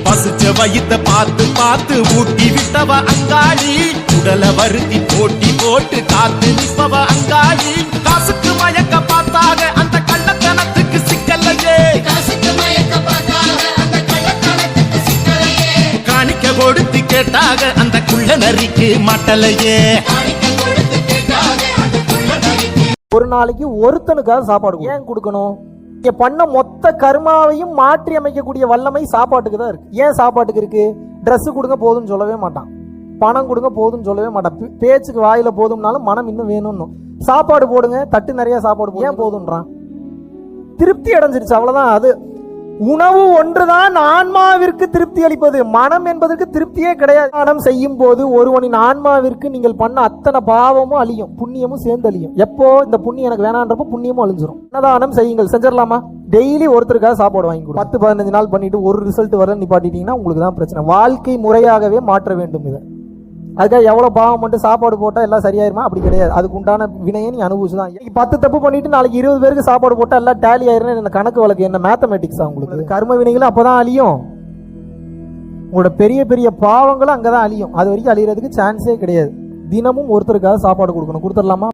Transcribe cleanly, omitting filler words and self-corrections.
பசுச்ச வயித்த பார்த்து பார்த்து ஊட்டி விட்டவ அங்காளி, உடல வருத்தி போட்டி போட்டு காத்து நிற்பவ அங்காளி. காசுக்கு மயக்க பார்த்தாக அந்த கள்ளத்தனத்துக்கு சிக்கலையே, காணிக்க கொடுத்து கேட்டாக அந்த குள்ள நரிக்கு மட்டலையே. ஒரு நாளைக்கு ஒருத்தனுக்காக சாப்பாடு ஏன் கொடுக்கணும்? இங்க பண்ண மொத்த கர்மாவையும் மாற்றி அமைக்கக்கூடிய வல்லமை சாப்பாட்டுக்கு தான் இருக்கு. ஏன் சாப்பாட்டுக்கு இருக்கு? ட்ரெஸ் கொடுங்க போதும்னு சொல்லவே மாட்டான், பணம் கொடுங்க போதும்னு சொல்லவே மாட்டான், பேச்சுக்கு வாயில போதும்னாலும் மனம் இன்னும் வேணும்னு. சாப்பாடு போடுங்க, தட்டு நிறைய சாப்பாடு ஏன் போதும்ன்றான்? திருப்தி அடைஞ்சிருச்சு, அவ்வளவுதான். அது உணவு ஒன்றுதான் ஆன்மாவிற்கு திருப்தி அளிப்பது, மனம் என்பதற்கு திருப்தியே கிடையாது. தானம் செய்யும் போது ஒருவனின் ஆன்மாவிற்கு நீங்கள் பண்ண அத்தனை பாவமும் அழியும், புண்ணியமும் சேர்ந்து அழியும். எப்போ இந்த புண்ணியம் எனக்கு வேணான்றப்போ புண்ணியமும் அழிஞ்சிரும். அன்னதானம் செய்யுங்கள், செஞ்சிடலாமா? டெய்லி ஒருத்தருக்காக சாப்பாடு வாங்கி கொடு. 10-15 நாள் பண்ணிட்டு ஒரு ரிசல்ட் வர நிப்பாட்டிட்டீங்கன்னா உங்களுக்கு தான் பிரச்சனை. வாழ்க்கை முறையாகவே மாற்ற வேண்டும். இதை அதுக்காக எவ்வளவு பாவம் மட்டும் சாப்பாடு போட்டா எல்லாம் சரியாயிருமா? அப்படி கிடையாது. அதுக்கு உண்டான வினையை நீ அனுபவிச்சுதான். 10 தப்பு பண்ணிட்டு நாளைக்கு 20 பேருக்கு சாப்பாடு போட்டா எல்லாம் டேலி ஆயிரும். என்ன கணக்கு வழக்கு, என்ன மேத்தமேட்டிக்ஸா உங்களுக்கு? கர்ம வினைகளும் அப்பதான் அழியும். உங்களோட பெரிய பெரிய பாவங்களும் அங்கதான் அழியும். அது வரைக்கும் அழியறதுக்கு சான்ஸே கிடையாது. தினமும் ஒருத்தருக்காக சாப்பாடு கொடுக்கணும். கொடுத்துடலாமா?